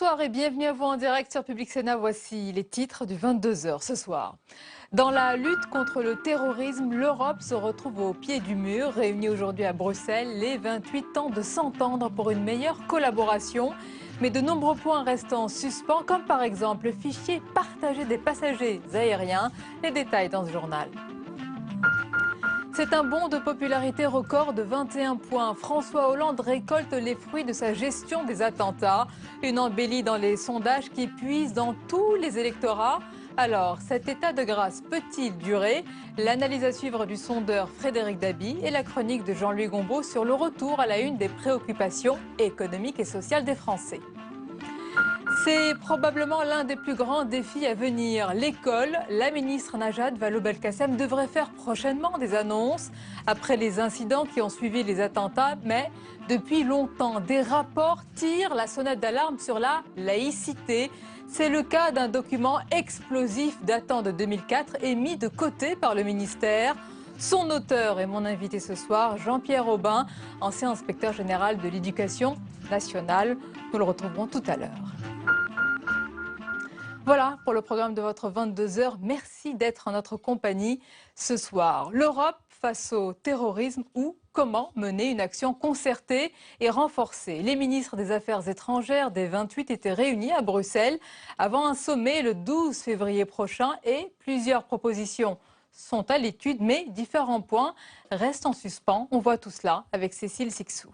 Bonsoir et bienvenue à vous en direct sur Public Sénat. Voici les titres du 22h ce soir. Dans la lutte contre le terrorisme, l'Europe se retrouve au pied du mur. Réunis aujourd'hui à Bruxelles, les 28 tentent de s'entendre pour une meilleure collaboration. Mais de nombreux points restent en suspens, comme par exemple le fichier partagé des passagers aériens. Les détails dans ce journal. C'est un bond de popularité record de 21 points. François Hollande récolte les fruits de sa gestion des attentats. Une embellie dans les sondages qui puisent dans tous les électorats. Alors, cet état de grâce peut-il durer? L'analyse à suivre du sondeur Frédéric Dabi et la chronique de Jean-Louis Gombaud sur le retour à la une des préoccupations économiques et sociales des Français. C'est probablement l'un des plus grands défis à venir. L'école, la ministre Najat Vallaud-Belkacem devrait faire prochainement des annonces après les incidents qui ont suivi les attentats. Mais depuis longtemps, des rapports tirent la sonnette d'alarme sur la laïcité. C'est le cas d'un document explosif datant de 2004 et mis de côté par le ministère. Son auteur est mon invité ce soir, Jean-Pierre Aubin, ancien inspecteur général de l'éducation nationale. Nous le retrouverons tout à l'heure. Voilà pour le programme de votre 22h. Merci d'être en notre compagnie ce soir. L'Europe face au terrorisme ou comment mener une action concertée et renforcée. Les ministres des Affaires étrangères des 28 étaient réunis à Bruxelles avant un sommet le 12 février prochain et plusieurs propositions sont à l'étude, mais différents points restent en suspens. On voit tout cela avec Cécile Sixou.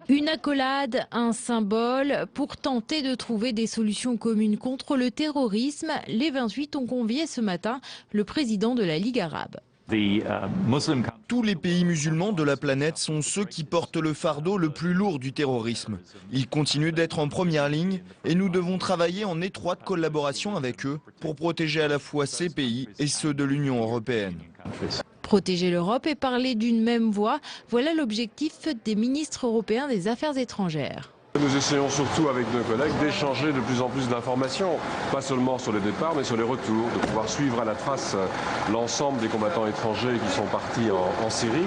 Une accolade, un symbole. Pour tenter de trouver des solutions communes contre le terrorisme, les 28 ont convié ce matin le président de la Ligue arabe. Tous les pays musulmans de la planète sont ceux qui portent le fardeau le plus lourd du terrorisme. Ils continuent d'être en première ligne et nous devons travailler en étroite collaboration avec eux pour protéger à la fois ces pays et ceux de l'Union européenne. Protéger l'Europe et parler d'une même voix, voilà l'objectif des ministres européens des Affaires étrangères. Nous essayons surtout avec nos collègues d'échanger de plus en plus d'informations, pas seulement sur les départs mais sur les retours, de pouvoir suivre à la trace l'ensemble des combattants étrangers qui sont partis en Syrie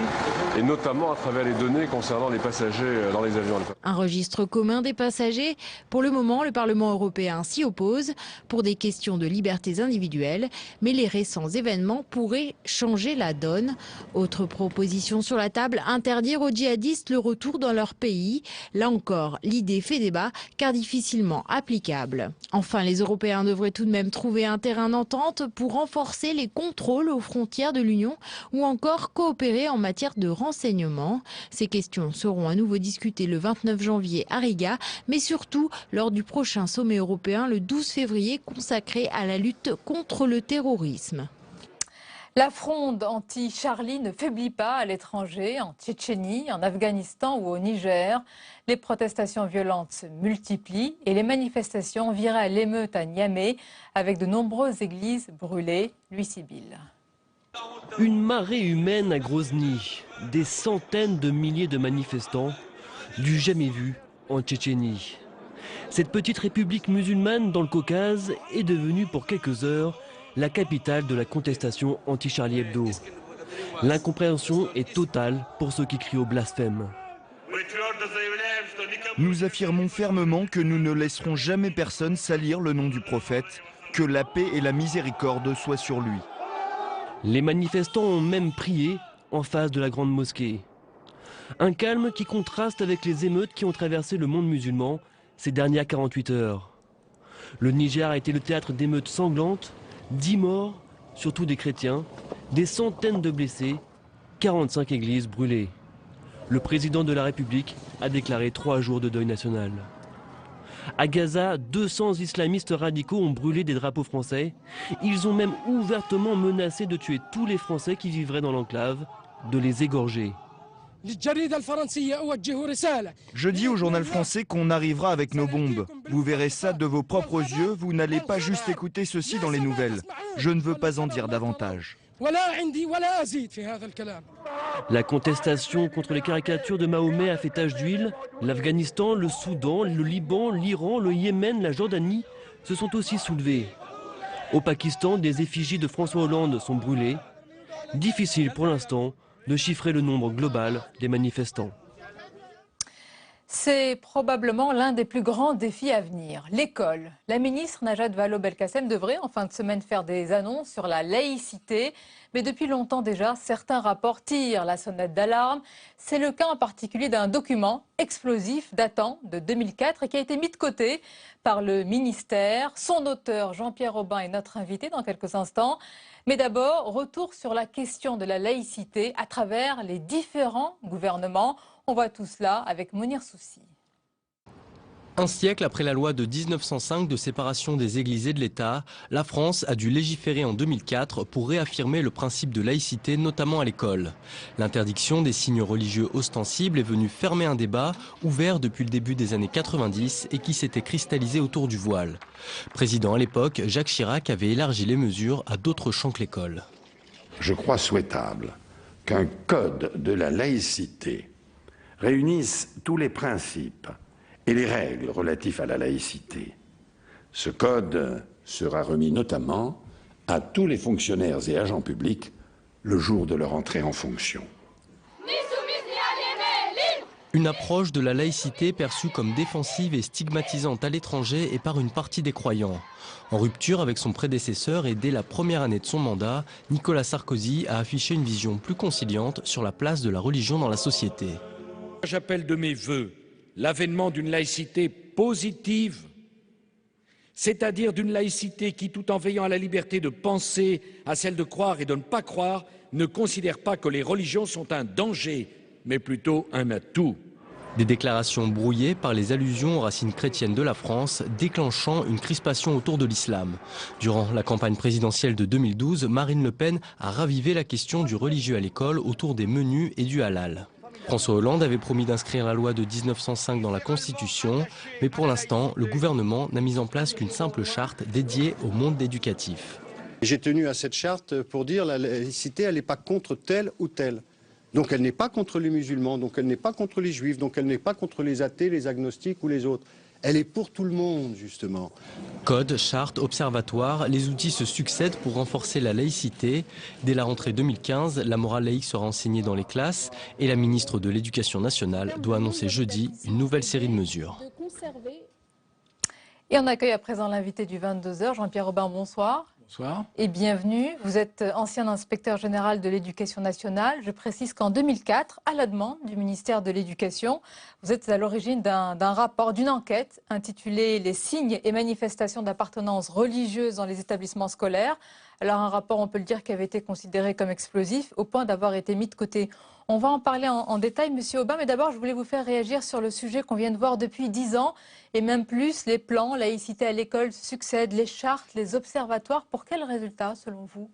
et notamment à travers les données concernant les passagers dans les avions. Un registre commun des passagers. Pour le moment, le Parlement européen s'y oppose pour des questions de libertés individuelles, mais les récents événements pourraient changer la donne. Autre proposition sur la table, interdire aux djihadistes le retour dans leur pays. Là encore, l'idée fait débat car difficilement applicable. Enfin, les Européens devraient tout de même trouver un terrain d'entente pour renforcer les contrôles aux frontières de l'Union ou encore coopérer en matière de renseignement. Ces questions seront à nouveau discutées le 29 janvier à Riga, mais surtout lors du prochain sommet européen le 12 février consacré à la lutte contre le terrorisme. La fronde anti-Charlie ne faiblit pas à l'étranger, en Tchétchénie, en Afghanistan ou au Niger. Les protestations violentes se multiplient et les manifestations virent à l'émeute à Niamey avec de nombreuses églises brûlées. Louis Sibylle. Une marée humaine à Grozny, des centaines de milliers de manifestants, du jamais vu en Tchétchénie. Cette petite république musulmane dans le Caucase est devenue pour quelques heures la capitale de la contestation anti-Charlie Hebdo. L'incompréhension est totale pour ceux qui crient au blasphème. Nous affirmons fermement que nous ne laisserons jamais personne salir le nom du prophète, que la paix et la miséricorde soient sur lui. Les manifestants ont même prié en face de la grande mosquée. Un calme qui contraste avec les émeutes qui ont traversé le monde musulman ces dernières 48 heures. Le Niger a été le théâtre d'émeutes sanglantes, 10 morts, surtout des chrétiens, des centaines de blessés, 45 églises brûlées. Le président de la République a déclaré 3 jours de deuil national. À Gaza, 200 islamistes radicaux ont brûlé des drapeaux français. Ils ont même ouvertement menacé de tuer tous les Français qui vivraient dans l'enclave, de les égorger. Je dis au journal français qu'on arrivera avec nos bombes. Vous verrez ça de vos propres yeux, vous n'allez pas juste écouter ceci dans les nouvelles. Je ne veux pas en dire davantage. La contestation contre les caricatures de Mahomet a fait tache d'huile. L'Afghanistan, le Soudan, le Liban, l'Iran, le Yémen, la Jordanie se sont aussi soulevés. Au Pakistan, des effigies de François Hollande sont brûlées. Difficile pour l'instant de chiffrer le nombre global des manifestants. C'est probablement l'un des plus grands défis à venir, l'école. La ministre Najat Vallaud-Belkacem devrait en fin de semaine faire des annonces sur la laïcité. Mais depuis longtemps déjà, certains rapports tirent la sonnette d'alarme. C'est le cas en particulier d'un document explosif datant de 2004 et qui a été mis de côté par le ministère. Son auteur, Jean-Pierre Aubin, est notre invité dans quelques instants. Mais d'abord, retour sur la question de la laïcité à travers les différents gouvernements. On voit tout cela avec Mounir Soussi. Un siècle après la loi de 1905 de séparation des églises et de l'État, la France a dû légiférer en 2004 pour réaffirmer le principe de laïcité, notamment à l'école. L'interdiction des signes religieux ostensibles est venue fermer un débat ouvert depuis le début des années 90 et qui s'était cristallisé autour du voile. Président à l'époque, Jacques Chirac avait élargi les mesures à d'autres champs que l'école. Je crois souhaitable qu'un code de la laïcité réunisse tous les principes et les règles relatifs à la laïcité. Ce code sera remis notamment à tous les fonctionnaires et agents publics le jour de leur entrée en fonction. Une approche de la laïcité perçue comme défensive et stigmatisante à l'étranger et par une partie des croyants. En rupture avec son prédécesseur et dès la première année de son mandat, Nicolas Sarkozy a affiché une vision plus conciliante sur la place de la religion dans la société. J'appelle de mes vœux l'avènement d'une laïcité positive, c'est-à-dire d'une laïcité qui, tout en veillant à la liberté de penser, à celle de croire et de ne pas croire, ne considère pas que les religions sont un danger, mais plutôt un atout. Des déclarations brouillées par les allusions aux racines chrétiennes de la France, déclenchant une crispation autour de l'islam. Durant la campagne présidentielle de 2012, Marine Le Pen a ravivé la question du religieux à l'école autour des menus et du halal. François Hollande avait promis d'inscrire la loi de 1905 dans la Constitution, mais pour l'instant, le gouvernement n'a mis en place qu'une simple charte dédiée au monde éducatif. J'ai tenu à cette charte pour dire la laïcité, elle n'est pas contre tel ou tel. Donc elle n'est pas contre les musulmans, donc elle n'est pas contre les juifs, donc elle n'est pas contre les athées, les agnostiques ou les autres. Elle est pour tout le monde, justement. Code, charte, observatoire, les outils se succèdent pour renforcer la laïcité. Dès la rentrée 2015, la morale laïque sera enseignée dans les classes et la ministre de l'Éducation nationale doit annoncer jeudi une nouvelle série de mesures. Et on accueille à présent l'invité du 22h, Jean-Pierre Aubin, bonsoir. Bonsoir. Et bienvenue. Vous êtes ancien inspecteur général de l'Éducation nationale. Je précise qu'en 2004, à la demande du ministère de l'Éducation, vous êtes à l'origine d'un rapport, d'une enquête intitulée « Les signes et manifestations d'appartenance religieuse dans les établissements scolaires ». Alors un rapport, on peut le dire, qui avait été considéré comme explosif au point d'avoir été mis de côté. On va en parler en détail, Monsieur Aubin, mais d'abord je voulais vous faire réagir sur le sujet qu'on vient de voir depuis 10 ans et même plus. Les plans laïcité à l'école succèdent, les chartes, les observatoires. Pour quels résultats, selon vous ?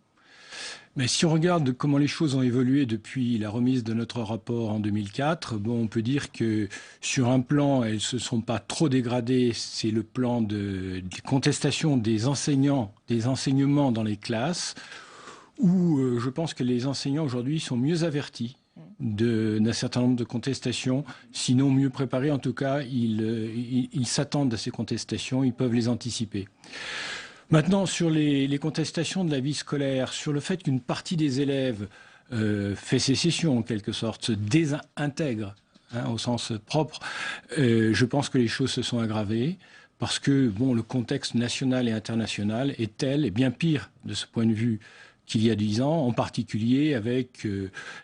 Mais si on regarde comment les choses ont évolué depuis la remise de notre rapport en 2004, bon, on peut dire que sur un plan, elles ne se sont pas trop dégradées. C'est le plan de contestation des enseignants, des enseignements dans les classes, où je pense que les enseignants aujourd'hui sont mieux avertis d'un certain nombre de contestations, sinon mieux préparés. En tout cas, ils s'attendent à ces contestations, ils peuvent les anticiper. Maintenant, sur les contestations de la vie scolaire, sur le fait qu'une partie des élèves fait sécession, en quelque sorte, se désintègre, au sens propre, je pense que les choses se sont aggravées parce que bon, le contexte national et international est tel, et bien pire de ce point de vue, qu'il y a 10 ans, en particulier avec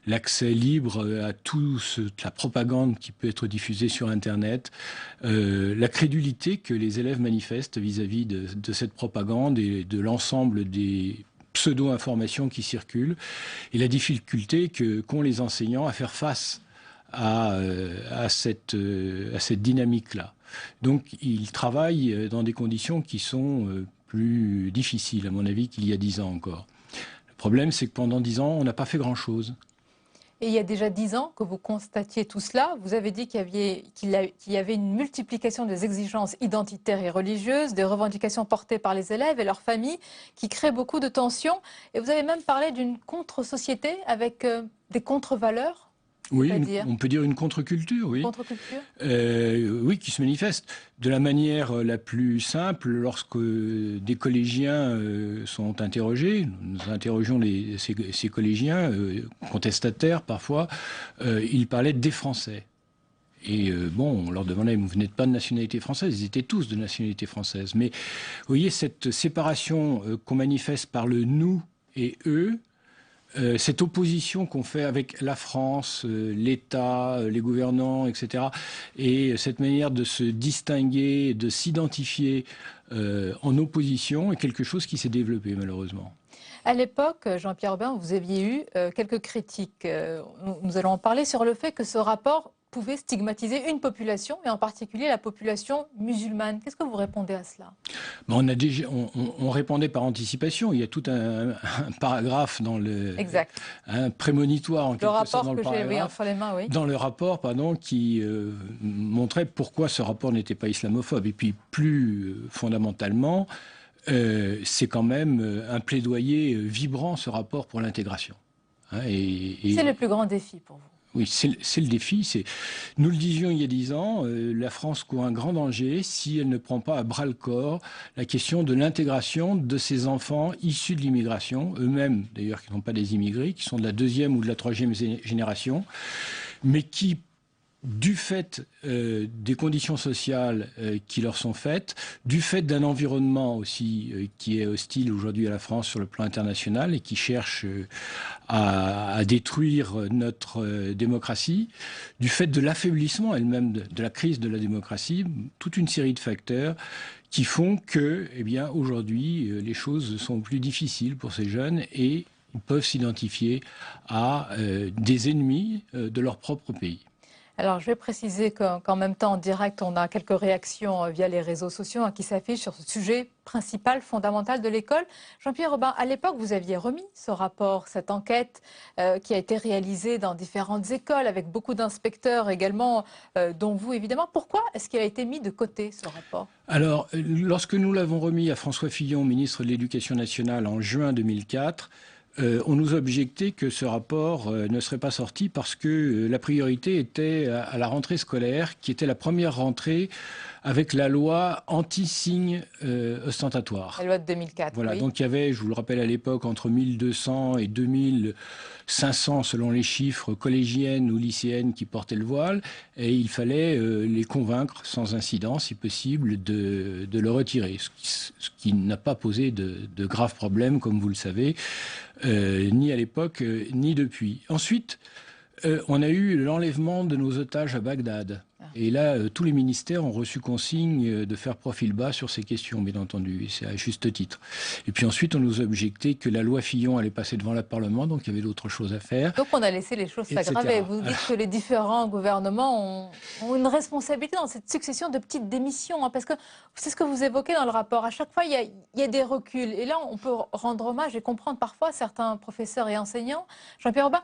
l'accès libre à toute la propagande qui peut être diffusée sur Internet, la crédulité que les élèves manifestent vis-à-vis de cette propagande et de l'ensemble des pseudo-informations qui circulent, et la difficulté qu'ont les enseignants à faire face à cette dynamique-là. Donc ils travaillent dans des conditions qui sont plus difficiles, à mon avis, qu'il y a 10 ans encore. Le problème, c'est que pendant 10 ans, on n'a pas fait grand-chose. Et il y a déjà 10 ans que vous constatiez tout cela. Vous avez dit qu'il y avait une multiplication des exigences identitaires et religieuses, des revendications portées par les élèves et leurs familles qui créent beaucoup de tensions. Et vous avez même parlé d'une contre-société avec des contre-valeurs. Oui, on peut dire une contre-culture, oui. Contre-culture ? Oui, qui se manifeste de la manière la plus simple lorsque des collégiens sont interrogés. Nous interrogeons ces collégiens, contestataires parfois, ils parlaient des Français. Et bon, on leur demandait, vous n'êtes pas de nationalité française, ils étaient tous de nationalité française. Mais vous voyez, cette séparation qu'on manifeste par le nous et eux, cette opposition qu'on fait avec la France, l'État, les gouvernants, etc., et cette manière de se distinguer, de s'identifier en opposition est quelque chose qui s'est développé malheureusement. À l'époque, Jean-Pierre Robin, vous aviez eu quelques critiques. Nous allons en parler sur le fait que ce rapport pouvait stigmatiser une population, et en particulier la population musulmane. Qu'est-ce que vous répondez à cela? On répondait par anticipation. Il y a tout un paragraphe dans le un prémonitoire en quelque sorte dans le paragraphe, dans le rapport, qui montrait pourquoi ce rapport n'était pas islamophobe. Et puis plus fondamentalement, c'est quand même un plaidoyer vibrant, ce rapport, pour l'intégration. C'est le plus grand défi pour vous? Oui, c'est le défi. Nous le disions il y a 10 ans, la France court un grand danger si elle ne prend pas à bras-le-corps la question de l'intégration de ces enfants issus de l'immigration, eux-mêmes d'ailleurs qui ne sont pas des immigrés, qui sont de la 2e ou de la 3e génération, mais qui, du fait des conditions sociales qui leur sont faites, du fait d'un environnement aussi qui est hostile aujourd'hui à la France sur le plan international et qui cherche à détruire notre démocratie, du fait de l'affaiblissement elle-même de la crise de la démocratie, toute une série de facteurs qui font que, aujourd'hui, les choses sont plus difficiles pour ces jeunes et ils peuvent s'identifier à des ennemis de leur propre pays. Alors, je vais préciser qu'en même temps, en direct, on a quelques réactions via les réseaux sociaux qui s'affichent sur ce sujet principal, fondamental de l'école. Jean-Pierre Robin, à l'époque, vous aviez remis ce rapport, cette enquête qui a été réalisée dans différentes écoles, avec beaucoup d'inspecteurs également, dont vous, évidemment. Pourquoi est-ce qu'il a été mis de côté, ce rapport? Alors, lorsque nous l'avons remis à François Fillon, ministre de l'Éducation nationale, en juin 2004, on nous a objecté que ce rapport ne serait pas sorti parce que la priorité était à la rentrée scolaire, qui était la première rentrée avec la loi anti-signes ostentatoires. La loi de 2004, voilà, oui. Donc il y avait, je vous le rappelle à l'époque, entre 1200 et 2500, selon les chiffres, collégiennes ou lycéennes qui portaient le voile, et il fallait les convaincre, sans incident, si possible, de le retirer, ce qui n'a pas posé de graves problèmes, comme vous le savez, ni à l'époque, ni depuis. Ensuite, on a eu l'enlèvement de nos otages à Bagdad. Et là, tous les ministères ont reçu consigne de faire profil bas sur ces questions, bien entendu, et c'est à juste titre. Et puis ensuite, on nous a objecté que la loi Fillon allait passer devant le Parlement, donc il y avait d'autres choses à faire. Donc on a laissé les choses s'aggraver. Vous dites que les différents gouvernements ont une responsabilité dans cette succession de petites démissions, parce que c'est ce que vous évoquez dans le rapport. À chaque fois, il y a des reculs. Et là, on peut rendre hommage et comprendre parfois certains professeurs et enseignants. Jean-Pierre Robin,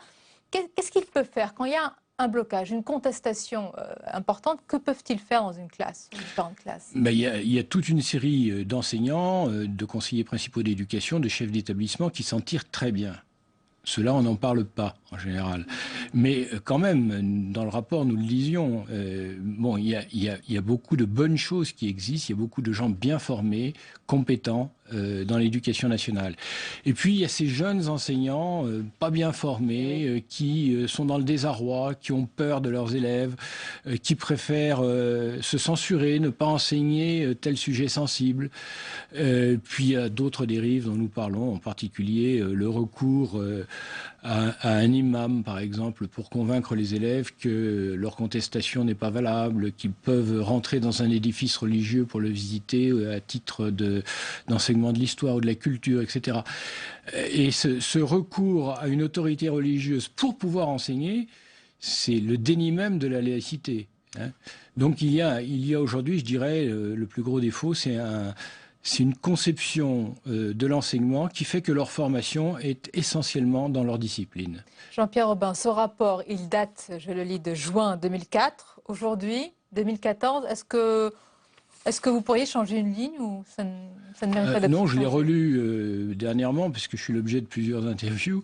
qu'est-ce qu'ils peuvent faire quand il y a un blocage, une contestation importante? Que peuvent-ils faire dans une classe, différentes classes? Il y a toute une série d'enseignants, de conseillers principaux d'éducation, de chefs d'établissement qui s'en tirent très bien. Ceux-là, on n'en parle pas, en général. Mais quand même, dans le rapport, nous le disions, il y a beaucoup de bonnes choses qui existent, il y a beaucoup de gens bien formés, compétents dans l'éducation nationale. Et puis, il y a ces jeunes enseignants pas bien formés, qui sont dans le désarroi, qui ont peur de leurs élèves, qui préfèrent se censurer, ne pas enseigner tel sujet sensible. Puis, il y a d'autres dérives dont nous parlons, en particulier le recours à un imam, par exemple, pour convaincre les élèves que leur contestation n'est pas valable, qu'ils peuvent rentrer dans un édifice religieux pour le visiter à titre d'enseignement de l'histoire ou de la culture, etc. Et ce recours à une autorité religieuse pour pouvoir enseigner, c'est le déni même de la laïcité. Donc il y a aujourd'hui, je dirais, le plus gros défaut, c'est une conception de l'enseignement qui fait que leur formation est essentiellement dans leur discipline. Jean-Pierre Robin, ce rapport, il date, je le lis, de juin 2004. Aujourd'hui, 2014, est-ce que vous pourriez changer une ligne ou ça ne mérite pas d'être Non, je l'ai relu dernièrement puisque je suis l'objet de plusieurs interviews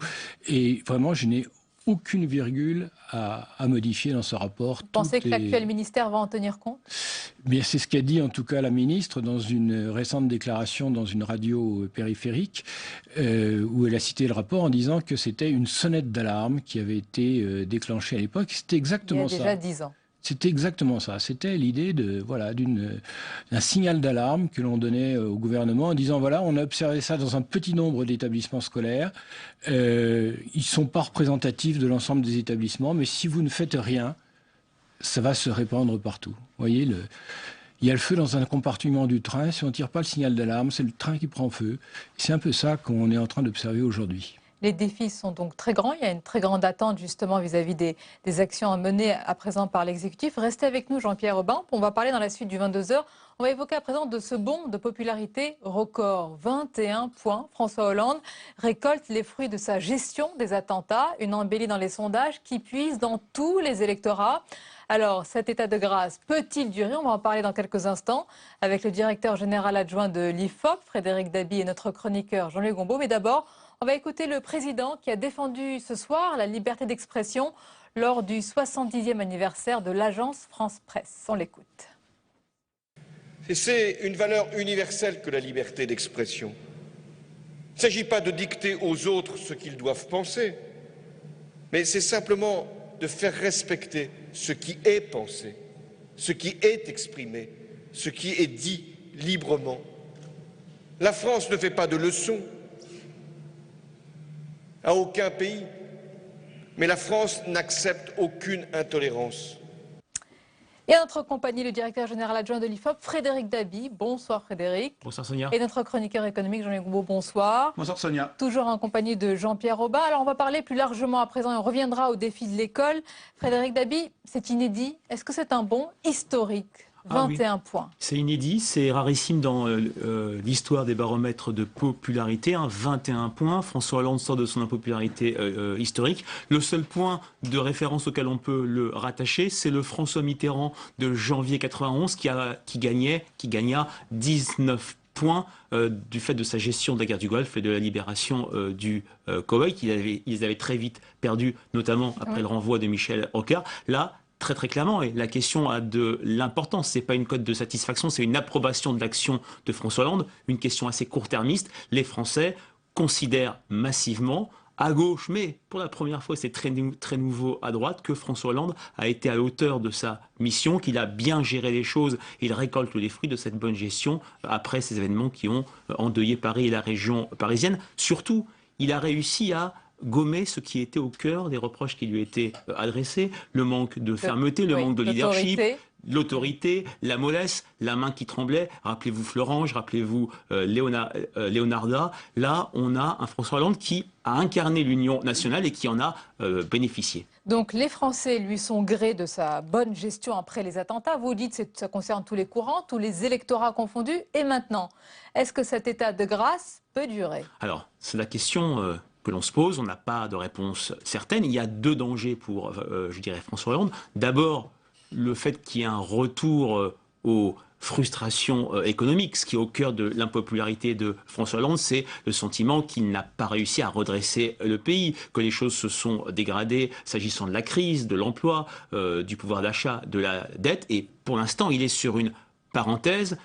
et vraiment, je n'ai aucune virgule à modifier dans ce rapport. Vous pensez que l'actuel ministère va en tenir compte? Bien, c'est ce qu'a dit en tout cas la ministre dans une récente déclaration dans une radio périphérique où elle a cité le rapport en disant que c'était une sonnette d'alarme qui avait été déclenchée à l'époque. C'était exactement ça. Il y a déjà 10 ans. C'était exactement ça. C'était l'idée d'un signal d'alarme que l'on donnait au gouvernement en disant voilà, on a observé ça dans un petit nombre d'établissements scolaires. Ils ne sont pas représentatifs de l'ensemble des établissements, mais si vous ne faites rien, ça va se répandre partout. Vous voyez, il y a le feu dans un compartiment du train. Si on ne tire pas le signal d'alarme, c'est le train qui prend feu. C'est un peu ça qu'on est en train d'observer aujourd'hui. Les défis sont donc très grands. Il y a une très grande attente justement vis-à-vis des actions à mener à présent par l'exécutif. Restez avec nous, Jean-Pierre Aubin. On va parler dans la suite du 22h. On va évoquer à présent de ce bond de popularité record. 21 points. François Hollande récolte les fruits de sa gestion des attentats. Une embellie dans les sondages qui puise dans tous les électorats. Alors, cet état de grâce peut-il durer? On va en parler dans quelques instants avec le directeur général adjoint de l'IFOP, Frédéric Dabi, et notre chroniqueur Jean-Luc Gombaud. Mais d'abord, on va écouter le président qui a défendu ce soir la liberté d'expression lors du 70e anniversaire de l'agence France Presse. On l'écoute. C'est une valeur universelle que la liberté d'expression. Il ne s'agit pas de dicter aux autres ce qu'ils doivent penser, mais c'est simplement de faire respecter ce qui est pensé, ce qui est exprimé, ce qui est dit librement. La France ne fait pas de leçons à aucun pays, mais la France n'accepte aucune intolérance. Et à notre compagnie, le directeur général adjoint de l'IFOP, Frédéric Dabi. Bonsoir Frédéric. Bonsoir Sonia. Et notre chroniqueur économique, Jean-Luc Gombaud. Bonsoir. Bonsoir Sonia. Toujours en compagnie de Jean-Pierre Aubin. Alors on va parler plus largement à présent et on reviendra au défi de l'école. Frédéric Dabi, c'est inédit. Est-ce que c'est un bond historique? 21 points. C'est inédit, c'est rarissime dans l'histoire des baromètres de popularité. 21 points. François Hollande sort de son impopularité historique. Le seul point de référence auquel on peut le rattacher, c'est le François Mitterrand de janvier 91 qui gagna 19 points du fait de sa gestion de la guerre du Golfe et de la libération du Koweït. Ils avaient très vite perdu, notamment après le renvoi de Michel Rocard. Là, très clairement, et la question a de l'importance, c'est pas une cote de satisfaction, c'est une approbation de l'action de François Hollande, une question assez court-termiste. Les Français considèrent massivement, à gauche, mais pour la première fois, c'est très nouveau à droite, que François Hollande a été à la hauteur de sa mission, qu'il a bien géré les choses, et il récolte les fruits de cette bonne gestion après ces événements qui ont endeuillé Paris et la région parisienne. Surtout, il a réussi à gommer ce qui était au cœur des reproches qui lui étaient adressés, le manque de fermeté, le manque de leadership, l'autorité, la mollesse, la main qui tremblait. Rappelez-vous Florange, rappelez-vous Leonarda. Là, on a un François Hollande qui a incarné l'union nationale et qui en a bénéficié. Donc les Français lui sont grés de sa bonne gestion après les attentats. Vous dites que ça concerne tous les courants, tous les électorats confondus. Et maintenant, est-ce que cet état de grâce peut durer? Alors, c'est la question que l'on se pose. On n'a pas de réponse certaine. Il y a deux dangers pour, je dirais, François Hollande. D'abord, le fait qu'il y ait un retour aux frustrations économiques. Ce qui est au cœur de l'impopularité de François Hollande, c'est le sentiment qu'il n'a pas réussi à redresser le pays, que les choses se sont dégradées s'agissant de la crise, de l'emploi, du pouvoir d'achat, de la dette. Et pour l'instant, il est sur une parenthèse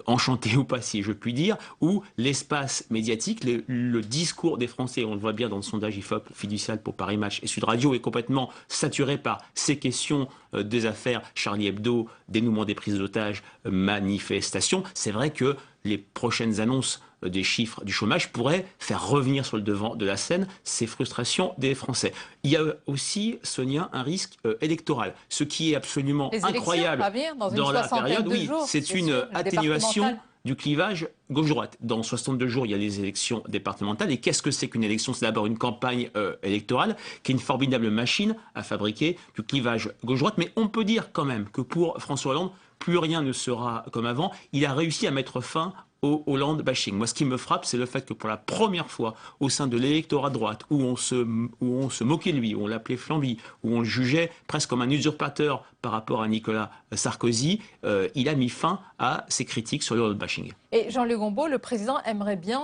enchanté ou pas, si je puis dire, où l'espace médiatique, le discours des Français, on le voit bien dans le sondage IFOP fiducial pour Paris Match et Sud Radio, est complètement saturé par ces questions des affaires Charlie Hebdo, dénouement des prises d'otages, manifestations. C'est vrai que les prochaines annonces des chiffres du chômage pourraient faire revenir sur le devant de la scène ces frustrations des Français. Il y a aussi, Sonia, un risque électoral, ce qui est absolument incroyable dans la période. Oui, c'est une atténuation du clivage gauche-droite. Dans 62 jours, il y a les élections départementales. Et qu'est-ce que c'est qu'une élection? C'est d'abord une campagne électorale qui est une formidable machine à fabriquer du clivage gauche-droite. Mais on peut dire quand même que pour François Hollande, plus rien ne sera comme avant. Il a réussi à mettre fin au Hollande bashing. Moi, ce qui me frappe, c'est le fait que pour la première fois au sein de l'électorat de droite, où on se moquait de lui, où on l'appelait Flamby, où on le jugeait presque comme un usurpateur par rapport à Nicolas Sarkozy, il a mis fin à ses critiques sur le Hollande bashing. Et Jean-Luc Gombaud, le président aimerait bien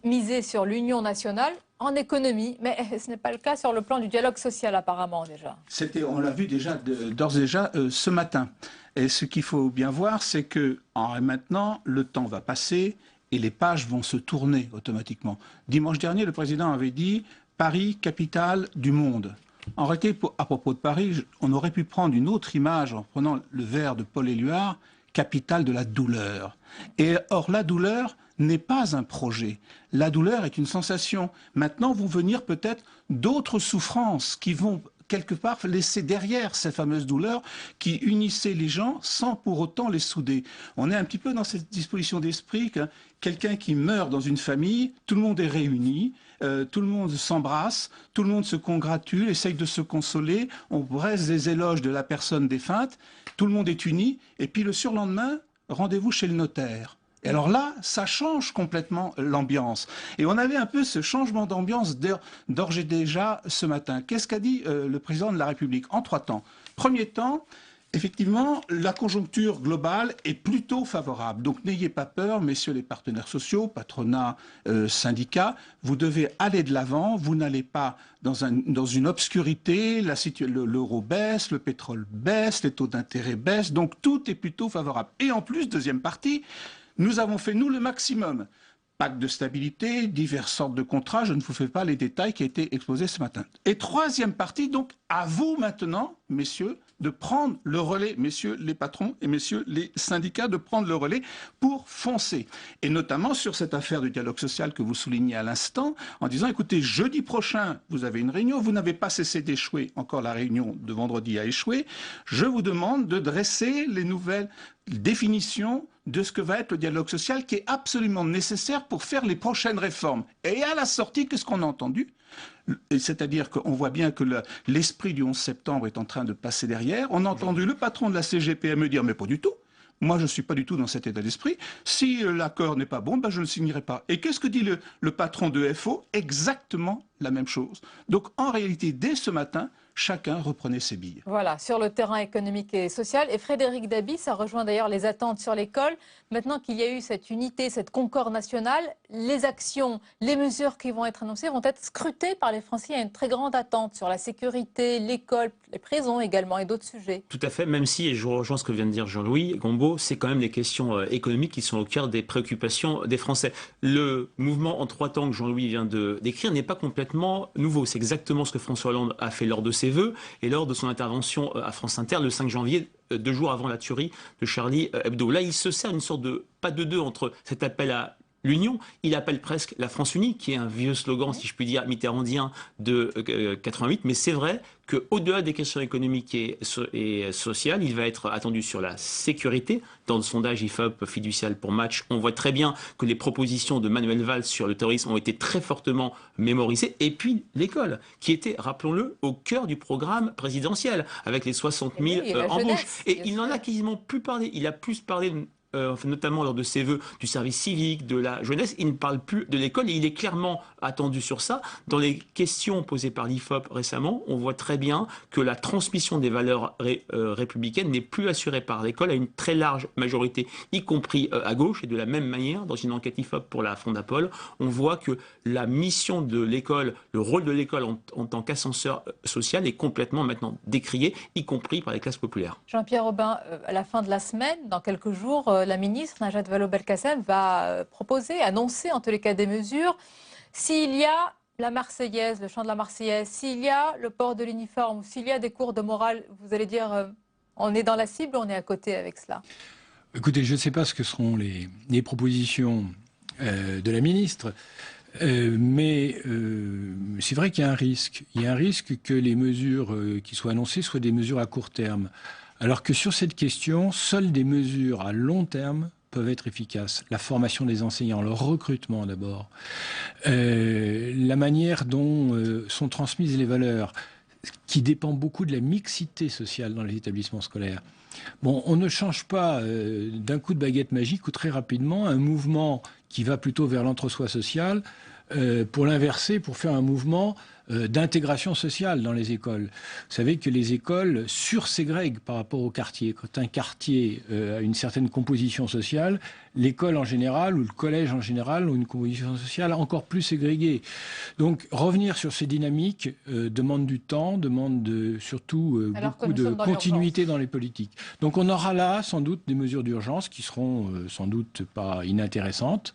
miser sur l'union nationale en économie, mais ce n'est pas le cas sur le plan du dialogue social apparemment déjà. On l'a vu d'ores et déjà ce matin. Et ce qu'il faut bien voir, c'est que maintenant, le temps va passer et les pages vont se tourner automatiquement. Dimanche dernier, le président avait dit « Paris, capitale du monde ». En réalité, à propos de Paris, on aurait pu prendre une autre image en prenant le vers de Paul Éluard, capitale de la douleur. Et or, la douleur n'est pas un projet. La douleur est une sensation. Maintenant vont venir peut-être d'autres souffrances qui vont quelque part laisser derrière cette fameuse douleur qui unissait les gens sans pour autant les souder. On est un petit peu dans cette disposition d'esprit que quelqu'un qui meurt dans une famille, tout le monde est réuni, tout le monde s'embrasse, tout le monde se congratule, essaye de se consoler, on bresse les éloges de la personne défunte, tout le monde est uni, et puis le surlendemain, rendez-vous chez le notaire. Et alors là, ça change complètement l'ambiance. Et on avait un peu ce changement d'ambiance d'ores et déjà ce matin. Qu'est-ce qu'a dit le président de la République en 3 temps? Premier temps, effectivement, la conjoncture globale est plutôt favorable. Donc n'ayez pas peur, messieurs les partenaires sociaux, patronat, syndicats, vous devez aller de l'avant, vous n'allez pas dans une obscurité, l'euro baisse, le pétrole baisse, les taux d'intérêt baissent, donc tout est plutôt favorable. Et en plus, deuxième partie, nous avons fait, nous, le maximum. Pacte de stabilité, diverses sortes de contrats, je ne vous fais pas les détails qui ont été exposés ce matin. Et troisième partie, donc, à vous maintenant, messieurs, de prendre le relais, messieurs les patrons et messieurs les syndicats, de prendre le relais pour foncer. Et notamment sur cette affaire du dialogue social que vous soulignez à l'instant, en disant, écoutez, jeudi prochain, vous avez une réunion, vous n'avez pas cessé d'échouer, encore la réunion de vendredi a échoué, je vous demande de dresser les nouvelles définitions de ce que va être le dialogue social qui est absolument nécessaire pour faire les prochaines réformes. Et à la sortie, qu'est-ce qu'on a entendu ? C'est-à-dire qu'on voit bien que l'esprit du 11 septembre est en train de passer derrière. On a entendu le patron de la CGPME dire « mais pas du tout ». Moi, je ne suis pas du tout dans cet état d'esprit. Si l'accord n'est pas bon, ben, je ne le signerai pas. Et qu'est-ce que dit le patron de FO? Exactement la même chose. Donc, en réalité, dès ce matin, chacun reprenait ses billes. Voilà, sur le terrain économique et social. Et Frédéric Dabi, ça rejoint d'ailleurs les attentes sur l'école. Maintenant qu'il y a eu cette unité, cette concorde nationale, les actions, les mesures qui vont être annoncées vont être scrutées par les Français. Il y a une très grande attente sur la sécurité, l'école, les prisons également et d'autres sujets. Tout à fait, même si, et je rejoins ce que vient de dire Jean-Louis Gombault, c'est quand même les questions économiques qui sont au cœur des préoccupations des Français. Le mouvement en 3 temps que Jean-Louis vient de décrire n'est pas complètement nouveau. C'est exactement ce que François Hollande a fait lors de ses vœux et lors de son intervention à France Inter le 5 janvier, 2 jours avant la tuerie de Charlie Hebdo. Là, il se sert une sorte de pas de deux entre cet appel à l'union, il appelle presque la France unie, qui est un vieux slogan, si je puis dire, mitterrandien de 88, mais c'est vrai qu'au-delà des questions économiques et sociales, il va être attendu sur la sécurité. Dans le sondage IFOP fiducial pour Match, on voit très bien que les propositions de Manuel Valls sur le terrorisme ont été très fortement mémorisées. Et puis l'école, qui était, rappelons-le, au cœur du programme présidentiel, avec les 60 000 embauches. Et il n'en a quasiment plus parlé. Il a plus parlé notamment lors de ses vœux du service civique, de la jeunesse, il ne parle plus de l'école et il est clairement attendu sur ça. Dans les questions posées par l'IFOP récemment, on voit très bien que la transmission des valeurs républicaines n'est plus assurée par l'école à une très large majorité, y compris à gauche. Et de la même manière, dans une enquête IFOP pour la Fondapol, on voit que la mission de l'école, le rôle de l'école en tant qu'ascenseur social est complètement maintenant décrié, y compris par les classes populaires. Jean-Pierre Aubin, à la fin de la semaine, dans quelques jours, la ministre Najat Vallaud-Belkacem va proposer, annoncer en tous les cas des mesures. S'il y a la Marseillaise, le chant de la Marseillaise, s'il y a le port de l'uniforme, ou s'il y a des cours de morale, vous allez dire on est dans la cible ou on est à côté avec cela? Écoutez, je ne sais pas ce que seront les propositions de la ministre, mais c'est vrai qu'il y a un risque. Il y a un risque que les mesures qui soient annoncées soient des mesures à court terme. Alors que sur cette question, seules des mesures à long terme peuvent être efficaces. La formation des enseignants, leur recrutement d'abord, la manière dont sont transmises les valeurs, qui dépend beaucoup de la mixité sociale dans les établissements scolaires. Bon, on ne change pas d'un coup de baguette magique ou très rapidement un mouvement qui va plutôt vers l'entre-soi social pour l'inverser, pour faire un mouvement d'intégration sociale dans les écoles. Vous savez que les écoles surségrèguent par rapport au quartier. Quand un quartier a une certaine composition sociale, l'école en général ou le collège en général ont une composition sociale encore plus ségrégée. Donc revenir sur ces dynamiques demande du temps, demande surtout beaucoup de continuité dans les politiques. Donc on aura là sans doute des mesures d'urgence qui seront sans doute pas inintéressantes,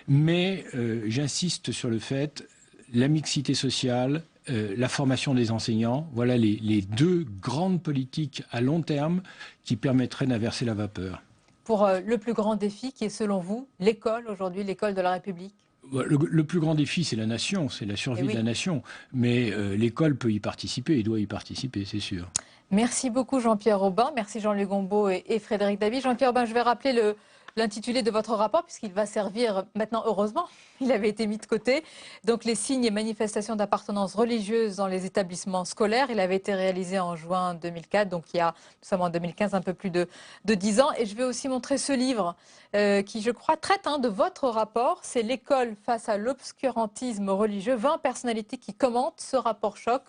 mais j'insiste sur le fait, la mixité sociale, la formation des enseignants. Voilà les deux grandes politiques à long terme qui permettraient d'inverser la vapeur. Pour le plus grand défi qui est selon vous l'école aujourd'hui, l'école de la République? Le plus grand défi, c'est la nation, c'est la survie de la nation. Mais l'école peut y participer et doit y participer, c'est sûr. Merci beaucoup Jean-Pierre Aubin, merci Jean-Luc Gombaud et Frédéric Dabi. Jean-Pierre Aubin, je vais rappeler l'intitulé de votre rapport puisqu'il va servir maintenant, heureusement, il avait été mis de côté. Donc les signes et manifestations d'appartenance religieuse dans les établissements scolaires. Il avait été réalisé en juin 2004, donc il y a, nous sommes en 2015, un peu plus de 10 ans. Et je vais aussi montrer ce livre qui, je crois, traite de votre rapport. C'est l'école face à l'obscurantisme religieux. 20 personnalités qui commentent ce rapport choc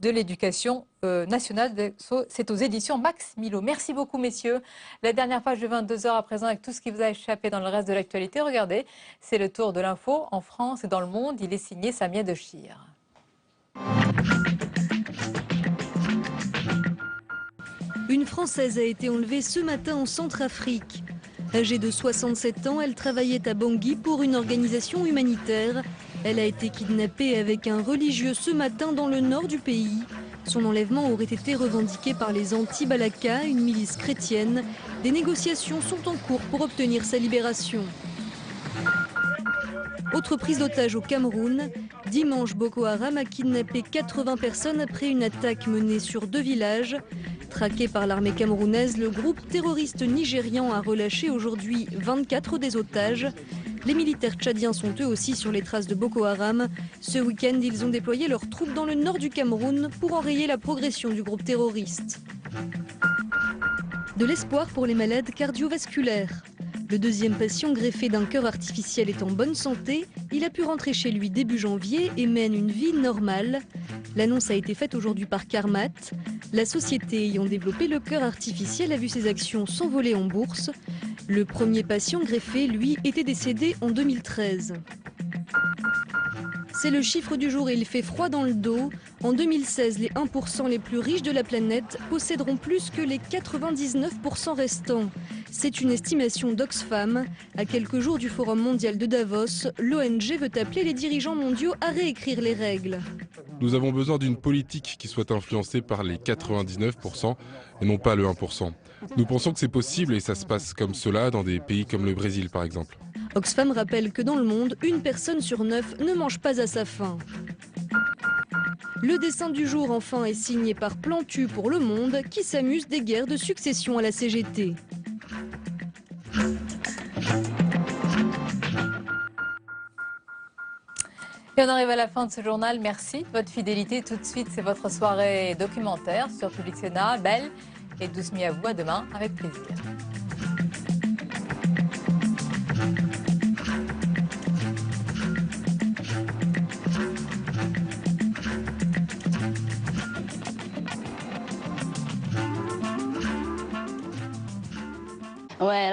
de l'éducation nationale. C'est aux éditions Max Milo. Merci beaucoup, messieurs. La dernière page de 22h à présent avec tout ce qui vous a échappé dans le reste de l'actualité. Regardez, c'est le tour de l'info en France et dans le monde. Il est signé Samia Dechir. Une Française a été enlevée ce matin en Centrafrique. Âgée de 67 ans, elle travaillait à Bangui pour une organisation humanitaire. Elle a été kidnappée avec un religieux ce matin dans le nord du pays. Son enlèvement aurait été revendiqué par les anti-Balaka, une milice chrétienne. Des négociations sont en cours pour obtenir sa libération. Autre prise d'otage au Cameroun. Dimanche, Boko Haram a kidnappé 80 personnes après une attaque menée sur 2 villages. Traqué par l'armée camerounaise, le groupe terroriste nigérian a relâché aujourd'hui 24 des otages. Les militaires tchadiens sont eux aussi sur les traces de Boko Haram. Ce week-end, ils ont déployé leurs troupes dans le nord du Cameroun pour enrayer la progression du groupe terroriste. De l'espoir pour les malades cardiovasculaires. Le deuxième patient greffé d'un cœur artificiel est en bonne santé. Il a pu rentrer chez lui début janvier et mène une vie normale. L'annonce a été faite aujourd'hui par Carmat. La société ayant développé le cœur artificiel a vu ses actions s'envoler en bourse. Le premier patient greffé, lui, était décédé en 2013. C'est le chiffre du jour et il fait froid dans le dos. En 2016, les 1% les plus riches de la planète posséderont plus que les 99% restants. C'est une estimation d'Oxfam. À quelques jours du Forum mondial de Davos, l'ONG veut appeler les dirigeants mondiaux à réécrire les règles. Nous avons besoin d'une politique qui soit influencée par les 99% et non pas le 1%. Nous pensons que c'est possible et ça se passe comme cela dans des pays comme le Brésil par exemple. Oxfam rappelle que dans le monde, une personne sur 9 ne mange pas à sa faim. Le dessin du jour enfin est signé par Plantu pour Le Monde qui s'amuse des guerres de succession à la CGT. Et on arrive à la fin de ce journal. Merci de votre fidélité. Tout de suite, c'est votre soirée documentaire sur Public Sénat. Belle et douce nuit à vous. À demain, avec plaisir. Ouais.